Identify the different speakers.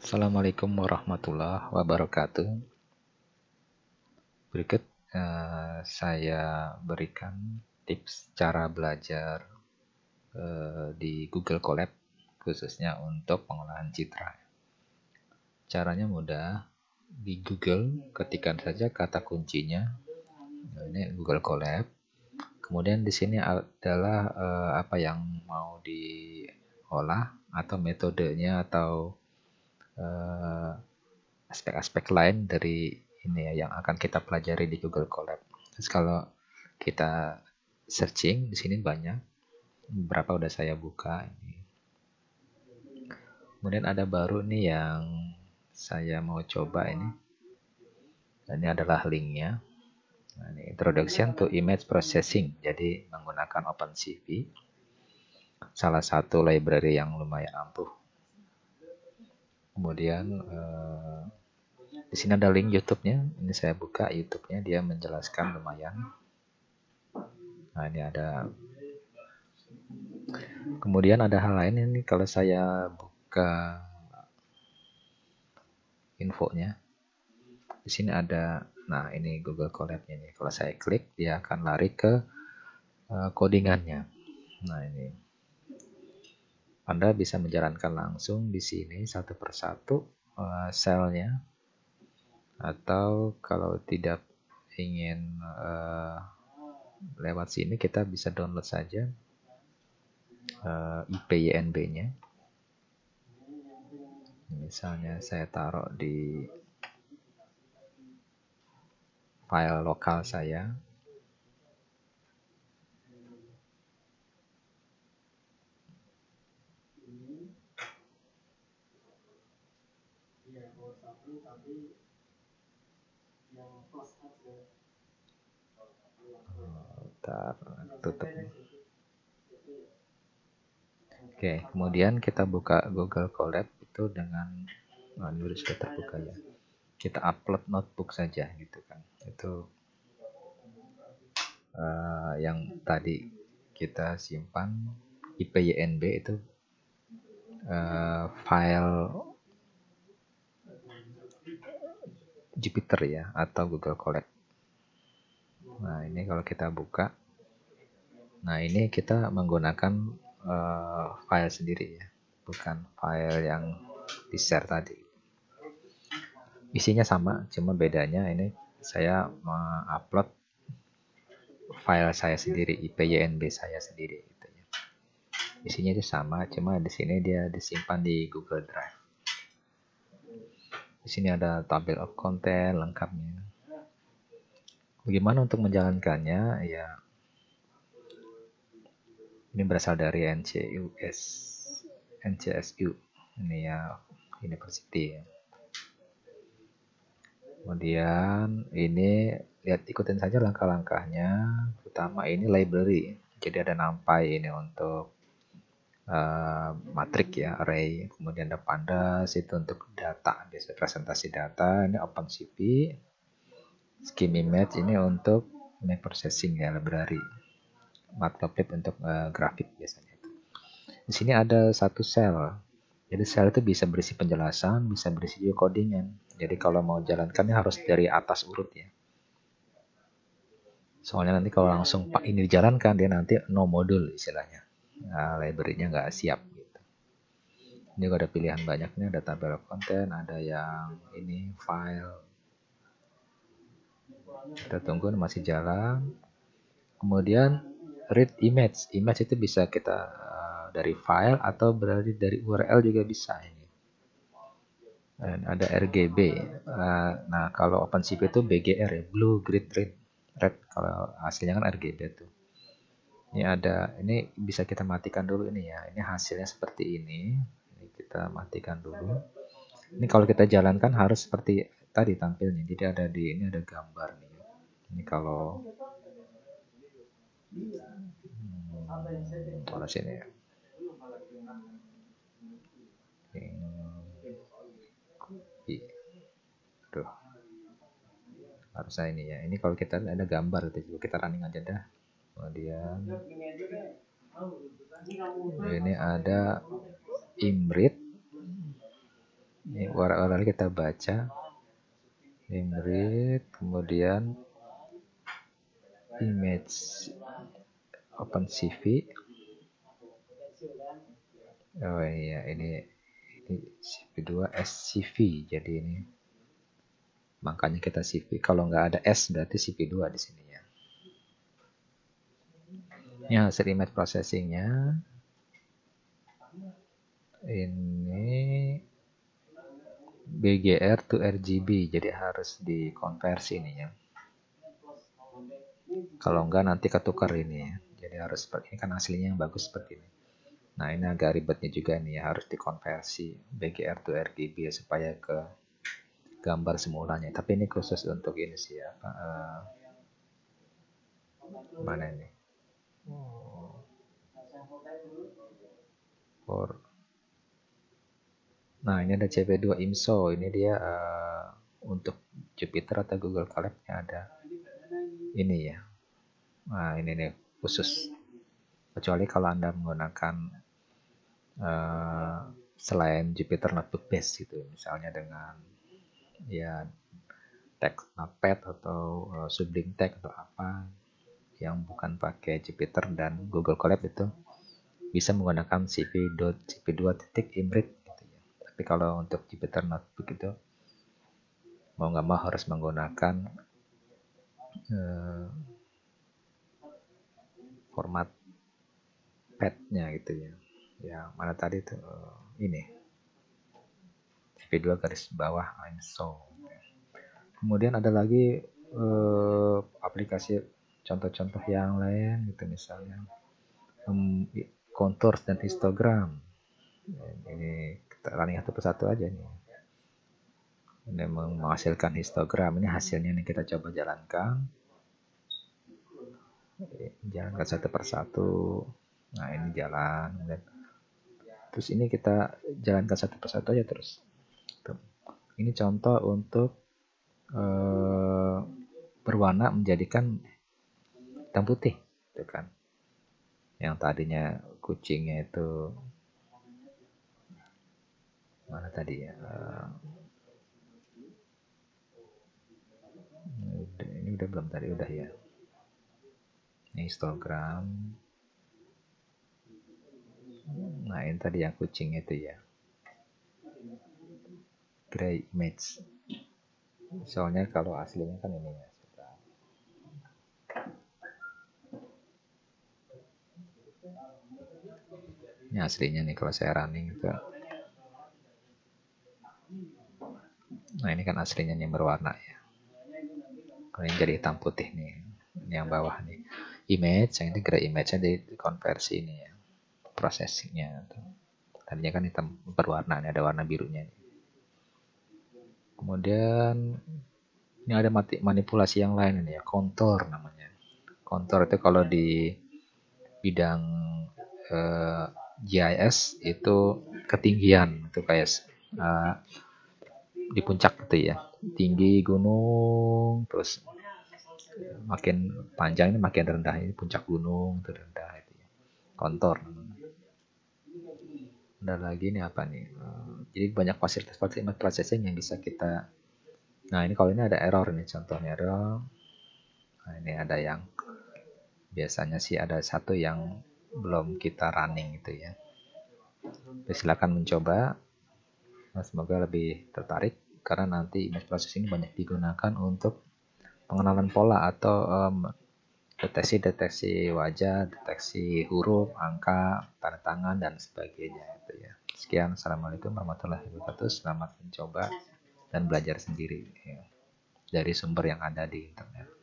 Speaker 1: Assalamualaikum warahmatullahi wabarakatuh. Berikut saya berikan tips cara belajar di Google Colab khususnya untuk pengolahan citra. Caranya mudah. Di Google ketikkan saja kata kuncinya. Ini Google Colab. Kemudian di sini adalah apa yang mau diolah atau metodenya atau aspek-aspek lain dari ini ya yang akan kita pelajari di Google Colab. Terus kalau kita searching di sini banyak, berapa udah saya buka ini. Kemudian ada baru nih yang saya mau coba ini. Ini adalah linknya. Nah, ini Introduction to Image Processing. Jadi menggunakan OpenCV, salah satu library yang lumayan ampuh. Kemudian di sini ada link YouTube-nya. Ini saya buka YouTube-nya, dia menjelaskan lumayan. Nah, ini ada. Kemudian ada hal lain ini kalau saya buka infonya. Di sini ada, nah ini Google Colab-nya nih. Kalau saya klik, dia akan lari ke codingannya. Nah, ini. Anda bisa menjalankan langsung di sini satu persatu selnya, atau kalau tidak ingin lewat sini, kita bisa download saja IPYNB-nya. Misalnya saya taruh di file lokal saya. Bentar, tutup. Oke, kemudian kita buka Google Colab itu dengan ini sudah terbuka ya. Kita upload notebook saja gitu kan. Itu yang tadi kita simpan IPYNB itu file Jupyter ya, atau Google Colab. Nah, ini kalau kita buka, nah ini kita menggunakan file sendiri ya, bukan file yang di share tadi. Isinya sama, cuma bedanya ini saya mengupload file saya sendiri, IPYNB saya sendiri gitu ya. Isinya itu sama, cuma di sini dia disimpan di Google Drive. Di sini ada table of content lengkapnya. Bagaimana untuk menjalankannya? Ya, ini berasal dari NCSU, ini ya University. Kemudian ini lihat, ikutin saja langkah-langkahnya. Pertama ini library, jadi ada NumPy ini untuk matrik ya, array. Kemudian ada pandas itu untuk data, biasa presentasi data. Ini OpenCV. Scheme image ini untuk image processing ya, library. Matplotlib untuk grafik biasanya. Di sini ada satu sel. Jadi sel itu bisa berisi penjelasan, bisa berisi juga codingan. Jadi kalau mau jalankannya harus dari atas urut ya. Soalnya nanti kalau langsung Pak ini dijalankan, dia nanti no modul istilahnya. Nah, library-nya nggak siap gitu. Ini juga ada pilihan banyaknya, ada table of content, ada yang ini file. Kita tunggu masih jalan. Kemudian read image. Image itu bisa kita dari file atau berarti dari URL juga bisa ini. Dan ada RGB. Nah, kalau OpenCV itu BGR ya, blue, green, red. Red kalau hasilnya kan RGB tuh. Ini bisa kita matikan dulu ini ya. Ini hasilnya seperti ini. Ini kita matikan dulu. Ini kalau kita jalankan harus seperti tadi tampilnya. Jadi ada ini ada gambar nih. Ini kalau kalau sini ya. Aduh. Harusnya ini ya. Ini kalau kita ada gambar itu, kita running aja dah. Kemudian ini ada Imrit. Ini URL kita baca, read, kemudian image, open CV. Oh iya, ini CV2 SCV, jadi ini makanya kita CV. Kalau nggak ada S berarti CV2 di sini ya. Ini hasil image processingnya. Ini BGR to RGB, jadi harus dikonversi ini ya. Kalau enggak nanti ketukar ini ya. Jadi harus seperti ini, kan aslinya yang bagus seperti ini. Nah ini agak ribetnya juga nih ya, harus dikonversi BGR to RGB ya, supaya ke gambar semulanya. Tapi ini khusus untuk ini sih ya. Mana ini? Nah ini ada CP2 IMSO. Ini dia untuk Jupyter atau Google Colab-nya ada ini ya. Nah ini nih khusus. Kecuali kalau Anda menggunakan selain Jupyter Notebook Base gitu, misalnya dengan ya text Notepad atau Sublime Text atau apa yang bukan pakai Jupyter dan Google Colab, itu bisa menggunakan cp2.imread gitu ya. Tapi kalau untuk Jupyter Notebook itu mau nggak mau harus menggunakan format pad-nya gitu ya. Yang mana tadi tuh ini cp2 garis bawah IMSO. Kemudian ada lagi aplikasi contoh-contoh yang lain gitu, misalnya contours dan histogram. Ini kita running satu persatu aja nih. Ini menghasilkan histogram, ini hasilnya nih kita coba jalankan. Jalankan satu persatu. Nah ini jalan. Terus ini kita jalankan satu persatu aja terus. Ini contoh untuk berwarna menjadikan hitam putih, gitu kan. Yang tadinya kucingnya itu mana tadi ya? Ini udah belum tadi, udah ya. Ini histogram. Nah ini tadi yang kucing itu ya. Gray image. Soalnya kalau aslinya kan ini ya. Ini aslinya nih kalau saya running itu. Nah ini kan aslinya nih berwarna ya. Kalau ini jadi hitam putih nih. Ini yang bawah nih. Image, yang ini gray image-nya dikonversi ini ya. Processingnya. Tadinya kan hitam berwarna, ini ada warna birunya. Kemudian ini ada manipulasi yang lain ini ya, kontur namanya. Kontur itu kalau di bidang GIS itu ketinggian, itu kayak di puncak gitu ya, tinggi gunung, terus makin panjang ini makin rendah, ini puncak gunung itu rendah itu ya. Kontur. Ada lagi nih apa nih? Jadi banyak fasilitas processing yang bisa kita. Nah ini kalau ini ada error nih, contohnya error. Nah, ini ada yang biasanya sih ada satu yang belum kita running gitu ya. Silakan mencoba. Nah, semoga lebih tertarik karena nanti image processing banyak digunakan untuk pengenalan pola atau deteksi wajah, deteksi huruf, angka, tanda tangan dan sebagainya gitu ya. Sekian, assalamualaikum warahmatullahi wabarakatuh. Selamat mencoba dan belajar sendiri ya, dari sumber yang ada di internet.